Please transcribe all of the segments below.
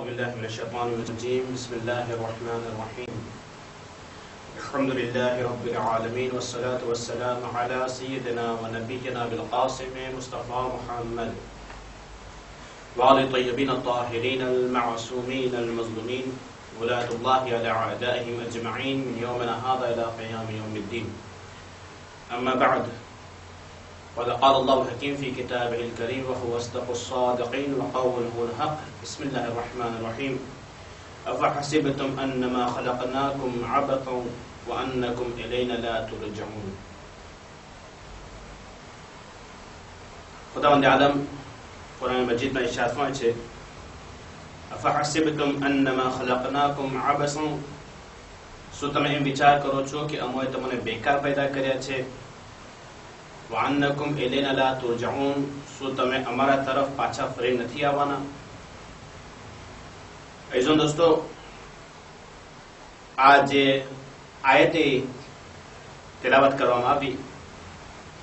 बिल्लाहि मिनश शैतानिर रजीम बिस्मिल्लाहिर रहमानिर रहीम अल्हम्दुलिल्लाहि रब्बिल आलमीन वस्सलातु वस्सलामु अला सय्यिदिना व नबिय्यिना बिल क़ासिम मुस्तफ़ा मुहम्मद व आलि तय्यबीन अत्ताहिरीन अल मअसूमीन अल मज़लूमीन वलातुल्लाहि अला अअदाइहिम अजमईन मिन यौमिना हाज़ा इला क़ियाम यौमिद्दीन अम्मा बअद क़ाल अल्लाहुल हकीम फ़ी किताबिहिल करीम व हुवा अस्दक़ुस सादिक़ीन व क़ौलुहुल हक़ बिस्मिल्लाहिर रहमानिर रहीम अफ़हसिबतुम अन्नमा ख़लक़नाकुम अबतन व अन्नकुम इलैना ला तुरजऊन। खुदावंद आलम कुरान मजीद में इरशाद फरमाय छे अफ़हसिबतुम अन्नमा ख़लक़नाकुम अबसन, શું તમે એમ વિચાર કરો છો કે અમે તમને બેકાર પેદા કર્યા છે? વઅન્નકુમ ઇલૈના લા તુરજઊન, શું તમે અમારા તરફ પાછા ફરી નથી આવવાના? ऐसा दोस्तों आज आयत तिलावत करवामां आवी,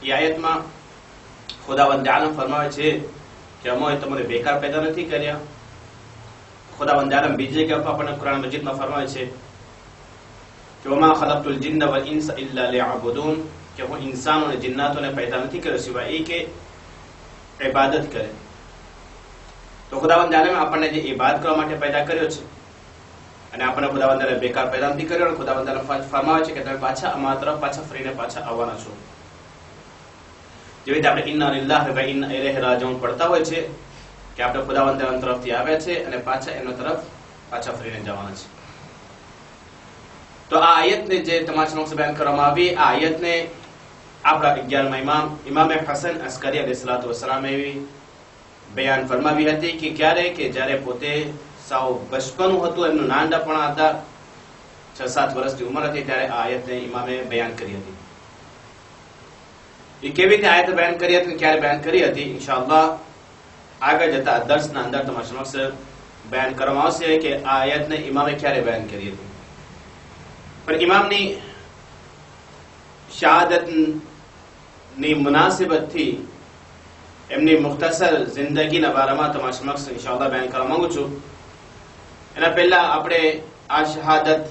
ये आयत में खुदावंद आलम फरमावे छे कि अमे तमने बेकार पैदा नहीं कर्या। खुदावंद आलम बीजी जगह पर अपने कुरान मजीद में फरमावे छे कि वमा खलक़तुल जिन्न वल इंस इल्ला लियअबुदून, कि हूँ इंसानों ने जिन्नातों ने पैदा नहीं कर्यो सिवाय ए के इबादत करे। तो खुदावंद आलमे આપણને જે ઇબાદત કરવા માટે પેદા કર્યો છે અને આપણને ખુદાવંદે બેકાર પેદા નથી કર્યો અને ખુદાવંદ ફરમાવે છે કે તમે પાછા અમારા તરફ પાછા ફરીને પાછા આવવાના છો। જેવી રીતે આપણે ઇન્ના લિલ્લાહિ વ ઇન્ના ઇલૈહિ રાજીઉન પડતા હોય છે કે આપણે ખુદાવંદ તરફથી આવ્યા છે અને પાછા એના તરફ પાછા ફરીને જવાના છે। તો આ આયતને જે તમારા સમક્ષ બયાન કરવામાં આવી, આ આયતને આપણા 11મા ઇમામ હસન અસ્કરી અલૈહિસ્સલાતુ વસ્સલામ એવી बयान फरमावी हती कि क्यारे के जारे पोते साव बचपनु हतुं, एमनुं नानपण हता, 6-7 वर्षनी उंमर हती, त्यारे आ आयतने इमामे बयान करी हती। ए केवी रीते आयत बयान करी हती, क्यारे बयान करी हती, इंशाअल्लाह आगे जता दर्सना अंदर तमारा समक्ष बयान करवामां आवशे कि आ आयतने इमामे क्यारे बयान करी हती। पण इमामनी शहादतनी मुनासिबतथी एमनी मुख्तसर जिंदगीना बारामां तमारा समक्ष इंशाअल्लाह बयान करवा मांगु छुं। एना पहेला आपणे आ शहादत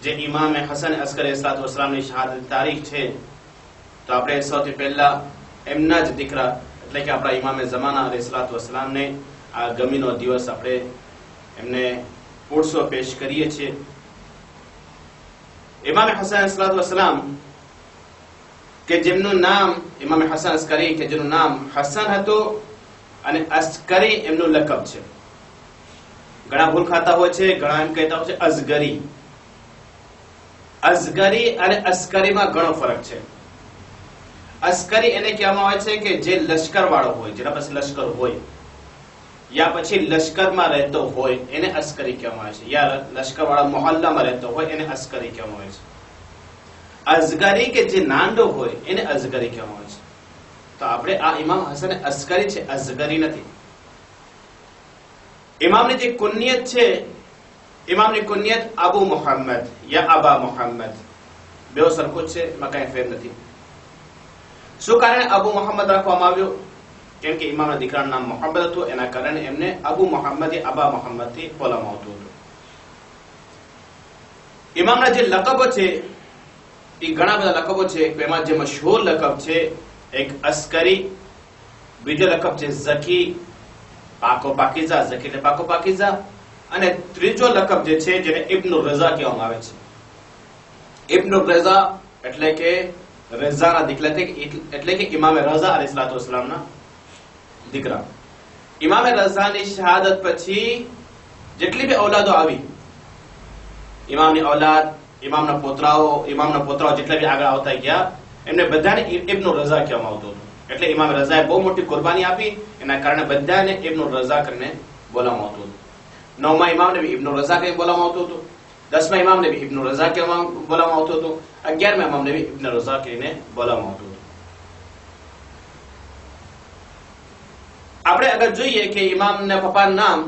जे इमाम हसन अस्करी अलैहिस्सलातु वस्सलामनी शहादत तारीख छे, तो आपणे सौथी पहेला एमना ज दीकरा એટલે કે આપણા ઇમામે ઝમાના અલૈહિસ્સલાતુ વસ્સલામને આ ગમીનો દિવસ આપણે એમને ઉર્સો પેશ કરીએ છીએ। ઇમામ હસન અલૈહિસ્સલાતુ વસ્સલામ કે જેમનું નામ ઇમામ હસન અસ્કરી કે જેનું નામ હસન હતું અને અસ્કરી એમનું લકબ છે। ઘણા ભૂલ ખાતા હોય છે, ઘણા એમ કહેતા હોય છે અઝગરી। અઝગરી અને અસ્કરીમાં ઘણો ફરક છે। અસ્કરી એને કહેવામાં આવે છે કે જે લશ્કરવાળો હોય, જેના પાસે લશ્કર હોય યા પછી લશ્કરમાં રહેતો હોય એને અસ્કરી કહેવામાં આવે છે, યા લશ્કરવાળા મોહલ્લામાં રહેતો હોય એને અસ્કરી કહેવામાં આવે છે। અઝગરી કે જે નાંડો હોય એને અઝગરી કહેવામાં આવે છે। તો આપણે આ ઇમામ હસન અસ્કરી છે, અઝગરી નથી। ઇમામની જે કુનિયત છે, ઇમામની કુનિયત અબુ મુહમ્મદ યા અબા મુહમ્મદ, બેવ સરખું છે, એમાં કાંઈ ફેર નથી। શું કારણે અબુ મુહમ્મદ રાખવામાં આવ્યો? કેમ કે ઇમામના દીકરાનું નામ મુહમ્મદ હતું, એના કારણે એમને અબુ મુહમ્મદ યા અબા મુહમ્મદથી બોલાવવામાં આવતું હતું। ઇમામના જે લકબો છે એ ઘણા બધા લકબો છે। એમાં જે મશહૂર લકબ છે એક અસ્કરી, બીજો લકબ છે ઝકી, પાકો પાકીઝા, ઝકી એટલે પાકો પાકીઝા, અને ત્રીજો લકબ જે છે જેને ઇબ્નુર રઝા કહેવામાં આવે છે। ઇબ્નુર રઝા એટલે કે રઝાના દીકરા, એટલે કે ઇમામે રઝા અલૈહિસ્સલાતુ વસ્સલામના દીકરા। ઇમામે રઝાની શહાદત પછી જેટલી બી ઔલાદો આવી, ઇમામની ઔલાદ, ઇમામના પોતરાઓ જેટલા બી આગળ આવતા ગયા, એમને બધાને ઇબ્નુર રઝા કહેવામાં આવતું હતું। એટલે ઇમામ રઝાએ બહુ મોટી કુરબાની આપી, એના કારણે બધાને ઇબ્નુર રઝા કરીને બોલાવવામાં આવતું હતું। 9મા ઇમામને બી ઇબ્નુર રઝા કરીને બોલાવવામાં આવતું હતું, 10મા ઇમામને બી ઇબ્નુર રઝા કહેવામાં બોલાવવામાં આવતું હતું, 11મા ઇમામને બી ઇબ્નુર રઝા કરીને બોલાવવામાં આવતું હતું। આપણે અગર જોઈએ કે ઇમામના પપ્પાનું નામ,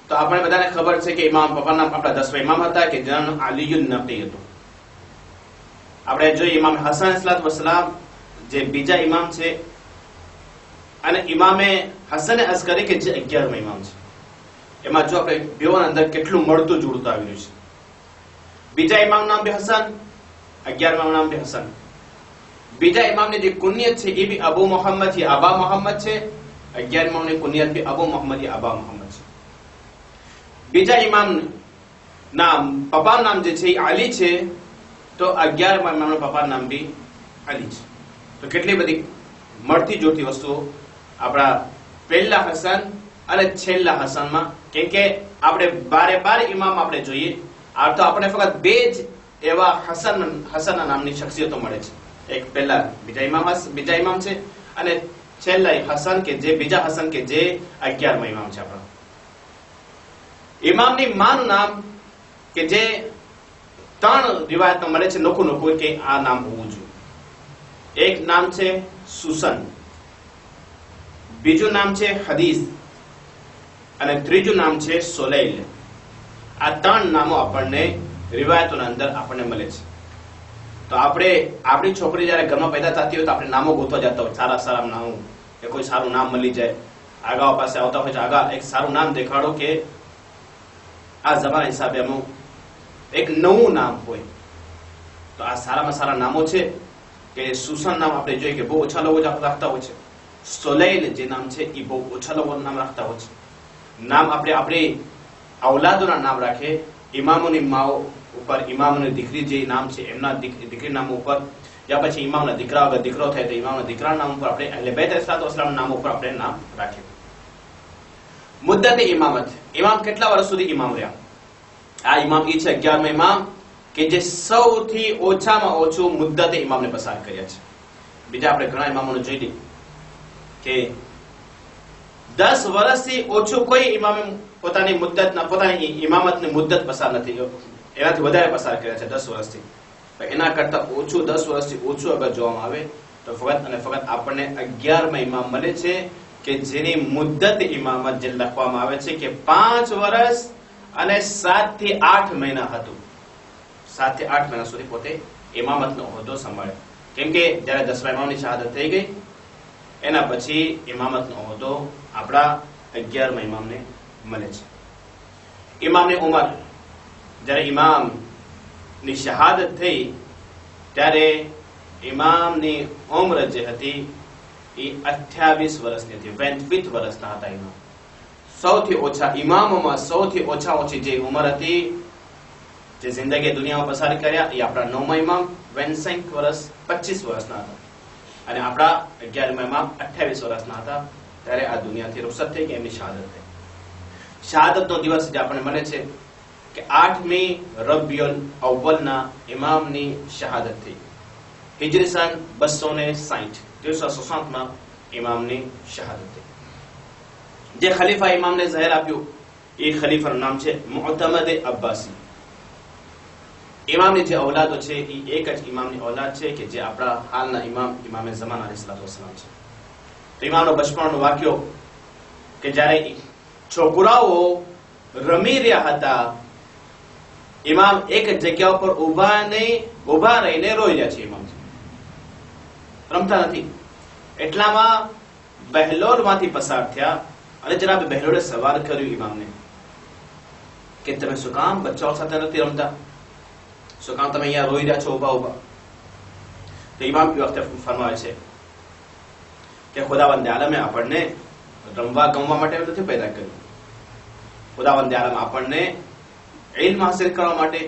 તો આપણે બધાને ખબર છે કે ઇમામ પપ્પાનું નામ આપણા 10મા ઇમામ હતા કે જેનું નામ અલીયુન નકી હતું। આપણે જોઈએ ઇમામ હસન અલૈહિસ્સલાતુ વસ્સલામ જે બીજા ઇમામ છે, અને ઇમામે હસન અસ્કરી કે જે 11મા ઇમામ છે। એમાં જો આપણે બેઓના અંદર કેટલું મળતું જોડતું આવી રહ્યું છે. બીજા ઇમામ નામ બી હસન, 11મા નામ બી હસન. બીજા ઇમામની જે કુનિયત છે એ બી અબુ મોહમ્મદ થી અબા મોહમ્મદ છે. 11મા ઇમામની કુનિયત બી અબુ મોહમ્મદ થી અબા મોહમ્મદ છે. બીજા ઇમામ નામ પપ્પા નામ જે છે એ અલી છે, તો 11મા ઇમામના પપ્પા નામ બી અલી છે. તો કેટલી બધી મળતી જોડતી વસ્તુઓ આપણા પહેલા હસન અને છેલ્લા હસનમાં, કેમ કે આપણે 12 ઇમામ આપણે જોઈએ આ તો આપણે ફક્ત બે જ એવા હસન નામની શખ્સિયતો મળે છે. એક પહેલા બીજા ઇમામ છે અને છેલ્લા હસન કે જે બીજા હસન કે જે 11મા ઇમામ છે. આપણા ઇમામની માનું નામ કે જે 3 રિવાયતમાં મળે છે નોખું નોખું કે આ નામ હોવું જોઈએ. એક નામ છે સુસન, બીજું નામ છે હદીસ અને ત્રીજું નામ છે સોલૈલ. આ 3 નામો આપણને રિવાયતોના અંદર આપણને મળે છે. તો આપણે આપણી છોકરી જયારે ઘરમાં પેદા થતી હોય તો આપણે નામો ગોતવા જતા હોય, સારા સારા નામો, કે કોઈ સારું નામ મળી જાય. આગા પાસે આવતા હોય તો આગા એક સારું નામ દેખાડો કે આ જમાના હિસાબે અમુક એક નવું નામ હોય. તો આ સારામાં સારા નામો છે કે સુસન નામ આપણે જોઈએ કે બહુ ઓછા લોકો રાખતા હોય છે. સોલૈલ જે નામ છે એ બહુ ઓછા લોકો નામ રાખતા હોય છે. નામ આપણે ઔલાદોના નામ રાખે, ઇમામોની માઓ ઉપર, ઇમામોની દીકરી જે નામ છે એમના દીકરી નામ ઉપર, યા પછી ઇમામના દીકરા અગર દીકરો થાય તો ઇમામના દીકરાના નામ ઉપર આપણે અહલે બેત અલૈહિસ્સલામના નામ ઉપર આપણે નામ રાખીએ. મુદ્દતે ઇમામત, ઇમામ કેટલા વર્ષ સુધી ઇમામ રહ્યા? આ ઇમામ એ છે 11મા ઇમામ કે જે સૌથી ઓછામાં ઓછું મુદ્દતે ઇમામને પસાર કર્યા છે. બીજા આપણે ઘણા ઇમામોને જોઈ લઈએ કે 10 વર્ષથી ઓછું કોઈ ઇમામે પોતાની ઇમામતની મુદ્દત પસાર નથી, એનાથી વધારે પસાર કર્યા છે 10 વર્ષથી. એના કરતા ઓછું 10 વર્ષથી ઓછું અગર જોવામાં આવે તો ફક્ત અને ફક્ત આપણને 11મા ઇમામ મળે છે કે જેની મુદ્દત ઇમામત જે લખવામાં આવે છે કે 5 વર્ષ અને 7 થી 8 મહિના હતું. 7 થી 8 મહિના સુધી પોતે ઇમામતનો હોદ્દો સંભાળ્યો. કેમ કે જયારે 10મા ઇમામની શહાદત થઈ ગઈ એના પછી ઇમામતનો હોદ્દો આપણા 11મા ઇમામને મળે છે. ઇમામની ઉંમર, જ્યારે ઇમામની શહાદત થઈ ત્યારે ઇમામની ઉંમર જે હતી એ 28 વર્ષની હતી. 28 વર્ષના હતા ઇમામ. સૌથી ઓછા ઇમામોમાં સૌથી ઓછી જે ઉંમર હતી જે જિંદગી દુનિયામાં પસાર કર્યા એ આપણા 9મા ઇમામ 25 વર્ષ 25 વર્ષના હતા અને આપણા 11મા ઇમામ 28 વર્ષના હતા. ત્યારે આ દુનિયાથી રૂખસત થઈ કે એમની શહાદત થઈ. શહાદતનો દિવસ જે આપણને મળે છે કે 8મી રબિયુલ અવ્વલના ઇમામની શહાદત થઈ. હિજરી સન 260 1360માં ઇમામની શહાદત થઈ. જે ખલીફા ઇમામને ઝહેર આપ્યું એ ખલીફાનું નામ છે મુઅતમદ અબ્બાસી. ઇમામની જે ઔલાદો છે એ એક જ ઇમામની ઔલાદ છે કે જે આપણા હાલના ઇમામે ઝમાન અલૈહિસ્સલામ છે. તો ઇમામનો બચપણનો વાક્યો કે જ્યારે છોકરાઓ રમી રહ્યા હતા, ઇમામ એક જગ્યા ઉપર ઊભા રહીને રોઈ રહ્યા છે. ઇમામ રમતા નથી. એટલામાં બહેલોલમાંથી પસાર થયા અને જનાબ બહેલોલે સવાલ કર્યું ઇમામને કે તમે શું કામ બચ્ચાઓ સાથે નથી રમતા? શું કામ તમે અહીંયા રોઈ રહ્યા છો ઊભા? તો ઇમામ એ વખતે ફરમાવે છે કે ખુદાવંદ આલમે આપણને રમવા ગમવા માટે નથી પેદા કર્યું. ખુદાવંદ આલમ આપણને ઇલ્મ હાસિલ કરવા માટે,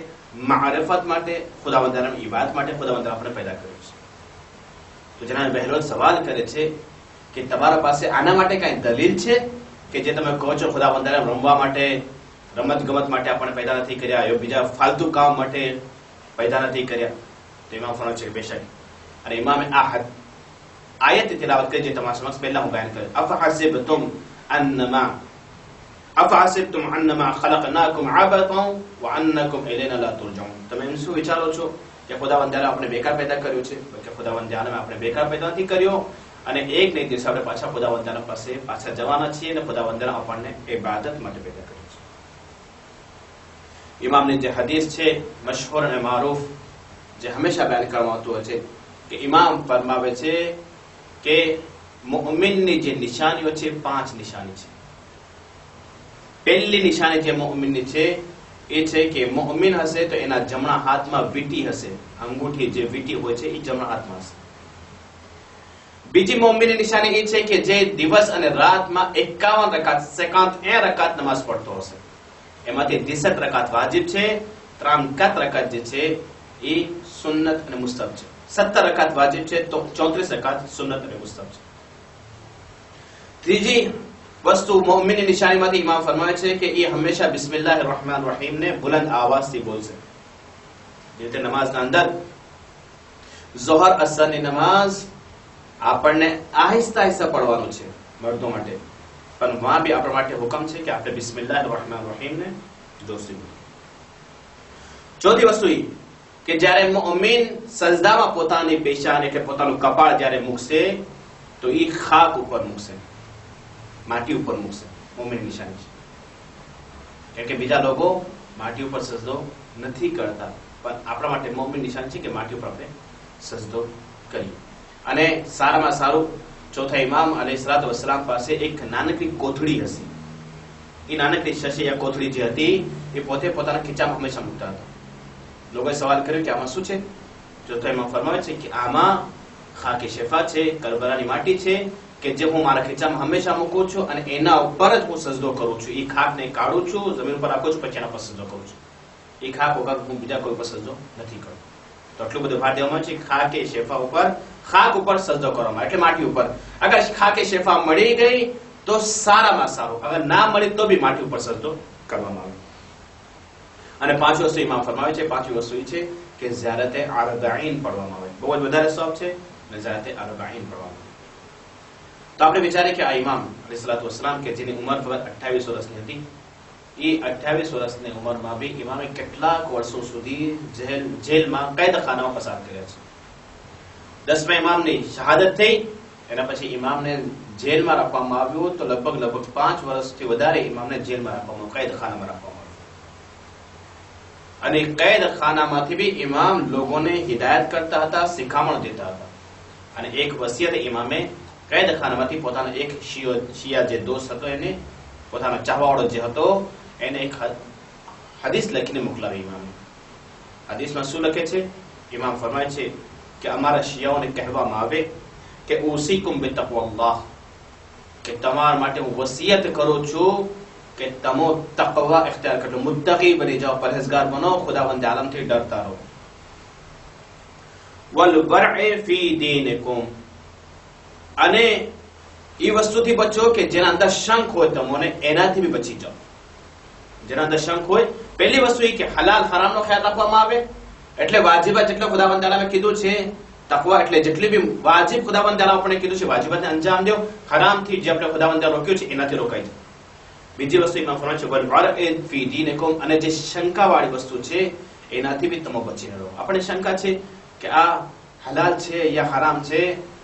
મારિફત માટે, ખુદાવંદ આલમ ઇબાદત માટે ખુદાવંદ આપણને પેદા કર્યું છે. તો જનાબ બહેલોલ સવાલ કરે છે કે તમારા પાસે આના માટે કઈ દલીલ છે કે જે તમે કહો છો ખુદાવંદ આલમ રમવા માટે, રમત ગમત માટે આપણને પેદા નથી કર્યા, એ બીજા ફાલતુ કામ માટે પેદા નથી કર્યા? તો ઇમામ ફરમાવે છે કે બેશક. અને ઇમામે આ આયત તિલાવત કરી જે તમારા સમક્ષ પહેલા હું બયાન કર્યો. અફહસિબતુમ અન્નમા ખલકનાકુમ અબતન વઅન્નકુમ ઇલૈના લા તુરજઉન. તમે એમ શું વિચારો છો કે ખુદાવંદ આલમ આપણે બેકાર પેદા કર્યો છે? કે ખુદાવંદ આલમ આપણે બેકાર પેદા નથી કર્યો અને એક ને એક દિવસે આપણે પાછા ખુદાવંદ આલમ પાસે પાછા જવાના છીએ અને ખુદાવંદ આલમ આપણને ઇબાદત માટે પેદા કર્યો છે. ઇમામની જે હદીસ છે મશહૂર અને મારૂફ જે હંમેશા બયાન કરવામાં આવતું હોય છે કે ઇમામ ફરમાવે છે કે મુઅમિનની જે નિશાનીઓ છે 5 નિશાની છે. પહેલી નિશાની જે મુઅમિનની છે એ છે કે મુઅમિન હશે તો એના જમણા હાથમાં વીંટી હશે, અંગૂઠી જે વીંટી હોય છે એ જમણા હાથમાં હશે. બીજી મુઅમિનની નિશાની એ છે કે જે દિવસ અને રાતમાં 51 રકાત 51 રકાત નમાઝ પડતો હશે. એમાંથી 63 રકાત વાજિબ છે, 34 રકાત જે છે એ સુન્નત અને મુસ્તહબ છે. 17 રકાત વાજિબ છે તો 34 રકાત સુન્નત અને મુસ્તહબ છે. ત્રીજી વસ્તુ મુઅમિનની નિશાનીમાંથી ઇમામ ફરમાવે છે કે એ હંમેશા બિસ્મિલ્લાહિર રહેમાનિર રહીમ ને બુલંદ આવાજથી બોલશે. જે રીતે નમાઝના અંદર ઝોહર અસરની નમાઝ આપણને આહિસ્તા આહિસ્તા પડવાનું છે મર્દો માટે, પણ વહાં બી આપણા માટે હુકમ છે કે આપણે બિસ્મિલ્લાહિર રહેમાનિર રહીમ ને જોરથી બોલીએ. ચોથી વસ્તુ એ કે જ્યારે મુઅમિન સજદામાં પોતાની પેશાન એટલે પોતાનું કપાળ જ્યારે મૂકશે તો એ ખાક ઉપર મૂકશે, માટી ઉપર મૂકશે. મુઅમિન નિશાની છે. કેમ કે બીજા લોકો માટી ઉપર સજદો નથી કરતા, પણ આપણા માટે મુઅમિન નિશાની છે કે માટી ઉપર આપણે સજદો કરીએ. અને સારામાં સારું ચોથા ઇમામ અલૈહિસ્સલાતુ વસ્સલામ પાસે એક નાનકડી કોથળી હતી. એ નાનકડી શશી યા કોથળી જે હતી એ પોતે પોતાના ખીચામાં હંમેશા મૂકતા હતા. લોકોએ સવાલ કર્યો કે આમાં શું છે? ચોથા ઇમામ ફરમાવે છે કે આમાં ખાકે શેફા છે, કરબલાની માટી છે કે જે હું મારા ખીચામાં હંમેશા મૂકું છું અને એના ઉપર જ હું સજદો કરું છું. એ ખાકને કાઢું છું, જમીન ઉપર રાખું છું, પછી એના પર સજદો કરું છું. એ ખાક વગર હું બીજા કોઈ ઉપર સજદો નથી કરતો. તો આટલું બધું ભાર દેવામાં છે ખાકે શેફા ઉપર, ખાક ઉપર સજદો કરવામાં એટલે માટી ઉપર. અગર ખાકે શેફા મળી ગઈ તો સારામાં સારું, અગર ના મળી તો બી માટી ઉપર સજદો કરવામાં આવે. અને પાંચમી વસ્તુ ઇમામ ફરમાવે છે, પાંચમી વસ્તુ એ છે કે ઝિયારતે અરબાઈન પડવામાં આવે. બહુ જ વધારે સવાબ છે અને ઝિયારતે અરબાઈન પડવામાં આવે. તો આપણે વિચારીએ કે આ ઇમામ અલૈહિસ્સલાતુ વસ્સલામ કે જેની ઉંમર 28 વર્ષની હતી, એ 28 વર્ષની ઉંમરમાં બી ઇમામે કેટલાક વર્ષો સુધી જેલમાં કેદખાનામાં પસાર કર્યા છે. 10મા ઇમામની શહાદત થઈ, એના પછી ઇમામને જેલમાં રાખવામાં આવ્યું તો લગભગ 5 વર્ષથી વધારે ઇમામને જેલમાં રાખવામાં, કેદખાનામાં રાખવામાં આવ્યું. અને કેદખાનામાંથી બી ઇમામ લોકોને હિદાયત કરતા હતા, શિખામણ દેતા હતા. અને એક વસિયત ઇમામે કેદખાનામાંથી પોતાનો એક શિયા જે દોસ્ત હતો એને, પોતાનો ચાહવાવાળો જે હતો એને એક હદીસ લખીને મોકલાવી ઇમામે. હદીસમાં શું લખે છે? ઇમામ ફરમાય છે કે અમારા શિયાઓને કહેવામાં આવે કે ઉસીકુમ બિતaqwallah, કે તમારા માટે હું વસિયત કરું છું કે તમો તકવા ઇખ્તિયાર કરો, મુત્તકી બની જાઓ, પરહેઝગાર બનો, ખુદાવંદ આલમથી ડરતા રહો. વલ વરએ ફી દીનિકુમ, અને એ વસ્તુથી બચો કે જેના અંદર શંખ હોય તમને, એનાથી બી બચી જાઓ. જેના અંદર શંખ હોય, પહેલી વસ્તુ એ કે હલાલ હરામનો ખ્યાલ રાખવામાં આવે. એટલે વાજિબાત જેટલો ખુદાવંદ આલમે કીધું છે, તકવા એટલે જેટલી બી વાજિબ ખુદાવંદ આલમે આપણે કીધું છે વાજિબાતને અંજામ દો, હરામથી જે આપણે ખુદાવંદ રોક્યું છે એનાથી રોકાઈ જાય. બીજી વસ્તુ ઇમામ ફરમાવે છે વલ વરએ ફી દીનિકુમ, અને જે શંકાવાળી વસ્તુ છે એનાથી બી તમે બચીને રહો. આપણે શંકા છે કે આ હલાલ છે યા હરામ છે,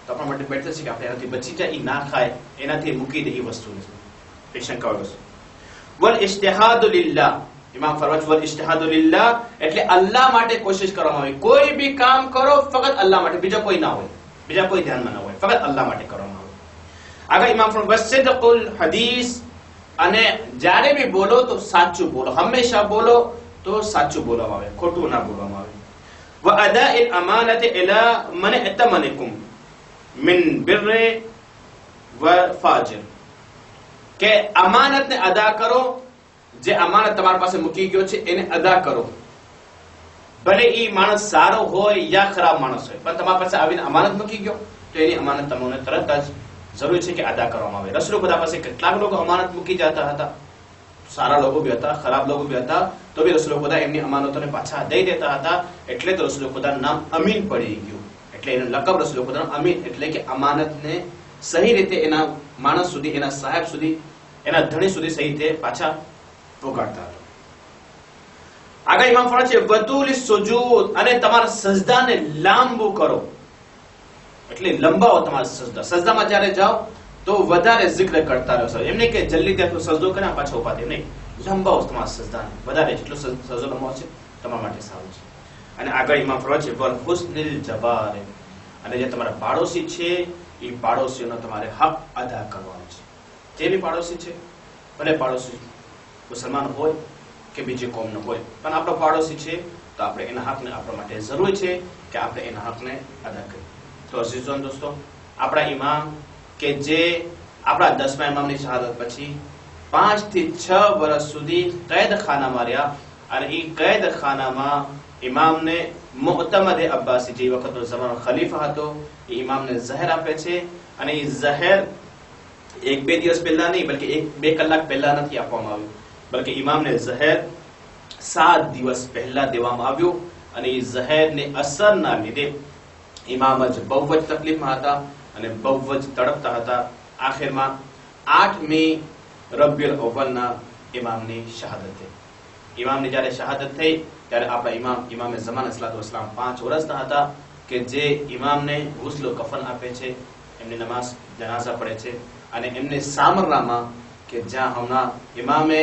તો આપણા માટે બેટર છે કે આપણે એનાથી બચી જાય, એ ના ખાય, એનાથી મૂકી દે એ વસ્તુ એ શંકાવાળી વસ્તુ. વલ ઇજ્તિહાદુ લિલ્લાહ, ઇમામ ફરમાવે વલ ઇજ્તિહાદુ લિલ્લાહ એટલે અલ્લાહ માટે કોશિશ કરવામાં આવે. કોઈ બી કામ કરો ફક્ત અલ્લાહ માટે, બીજા કોઈ ના હોય, બીજા કોઈ ધ્યાનમાં ના હોય, ફક્ત અલ્લાહ માટે કરવામાં આવે. આગળ ઇમામ ફરમાવે વસિદકુલ હદીસ, અને જ્યારે બી બોલો તો સાચું બોલો, હંમેશા બોલો તો સાચું બોલવામાં આવે, ખોટું ના બોલવામાં આવે. વ અદાઇલ અમાનતિ ઇલા મન અતમનકુમ મિન બિર્ર વ ફાજર, કે અમાનતને અદા કરો, જે અમાનત તમારી પાસે મૂકી ગયો છે એને અદા કરો. ભલે એ માણસ સારો હોય યા ખરાબ માણસ હોય, પણ તમારી પાસે આવીને અમાનત મૂકી ગયો તો એની અમાનત તમને તરત જ જરૂરી છે કે અદા કરવામાં આવે. રસૂલ ખુદા પાસે કેટલાક લોકો અમાનત મૂકી જતા હતા, સારા લોકો બી હતા, ખરાબ લોકો બી હતા, તો બી રસૂલ ખુદા એમની અમાનતોને પાછા દઈ દેતા હતા. એટલે તો રસૂલ ખુદાનું નામ અમીન પડી ગયું. એટલે એનું લકબ રસૂલ ખુદાનું અમીન, એટલે કે અમાનતને સહી રીતે એના માણસ સુધી, એના સાહેબ સુધી, એના ધણી સુધી સહી રીતે પાછા પહોંચાડતા હતા. આગળ ઇમામ ફરમાવે છે વતુલી સુજૂદ, અને તમારા સજદાને લાંબુ કરો, એટલે લંબાવો તમારા સજદા. સજદામાં જ્યારે જાઓ તો વધારે zikr કરતા રહો. એમ નહીં કે જલ્દી ત્યાં સજદો કરે પાછા ઉભા થાય, નહીં, લંબાવો તમારા સજદાને વધારે, જેટલો સજદો લંબાવો છે તમારા માટે સારું છે. અને આગળ ઇમામ ફરમાવે છે વલ હુસ્નિલ જબાર, અને જે તમારા પાડોશી છે એ પાડોશીઓનો તમારે હક અદા કરવાનો છે. જે બી પાડોશી છે, ભલે પાડોશી મુસલમાન હોય કે બીજી કોમનો હોય, પણ આપણો પાડોશી છે તો આપણે એના હકને આપણા માટે જરૂરી છે કે આપણે એના હકને અદા કરીએ. તો અઝીઝો દોસ્તો, આપણા ઇમામ કે જે આપણા 10મા ઇમામની શહાદત પછી 5 થી 6 વર્ષ સુધી કેદખાનામાં રહ્યા અને એ કેદખાનામાં ઇમામને મુઅતમદે અબ્બાસી જે વખતનો ઝમાનો ખલીફા હતો એ ઇમામને ઝહેર આપે છે અને એ ઝહેર 1-2 દિવસ પહેલા નહીં બલ્કે 1-2 કલાક પહેલા નથી આપવામાં આવ્યું, બલ્કે ઇમામને ઝહેર 7 દિવસ પહેલા દેવામાં આવ્યું અને એ ઝહેરની અસરના લીધે ઇમામ જ બહુ જ તકલીફમાં હતા અને બહુ જ તડપતા હતા. આખિરમાં 8મી રબીઉલ અવ્વલના ઇમામની શહાદત થઈ. ઇમામની જ્યારે શહાદત થઈ ત્યારે આપણા ઇમામે ઝમાન અલૈહિસ્સલામ 5 વર્ષના હતા કે જે ઇમામને ગુસ્લ કફન આપે છે, એમની નમાઝ જનાઝા પડે છે અને એમને સામરામાં કે જ્યાં હમણાં ઇમામે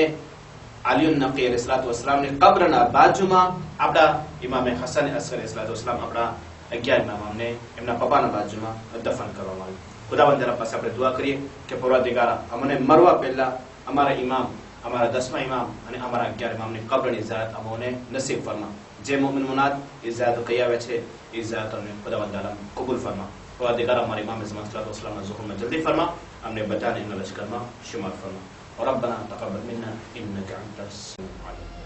આલિયુન નકી અલૈહિસ્સલામની કબ્રના બાજુમાં આપણા ઇમામે હસન અસ્કર અલૈહિસ્સલામ આપણા 11 ઇમામને એમના પપ્પાના બાજુમાં દફન કરવામાં આવ્યું. ખુદાવંદ તાલા પાસે આપણે દુઆ કરીએ કે પરવરદિગાર અમને મરવા પહેલા અમારા ઇમામ, અમારા 10મા ઇમામ અને અમારા 11 ઇમામની કબ્રની ઝિયારત અમને નસીબ ફરમા. જે મોમિન મુનાદ એ ઝિયારત કહી આવે છે એ ઝિયારત અમને ખુદાવંદ તાલા કબૂલ ફરમા. પરવરદિગાર અમારા ઇમામ ઝમાન સલ્લલ્લાહુ ઝુહુરમાં જલ્દી ફરમા, અમને બધાને એમના લશ્કરમાં શુમાર ફરમા. ربنا تقبل منا إنك أنت السميع العليم.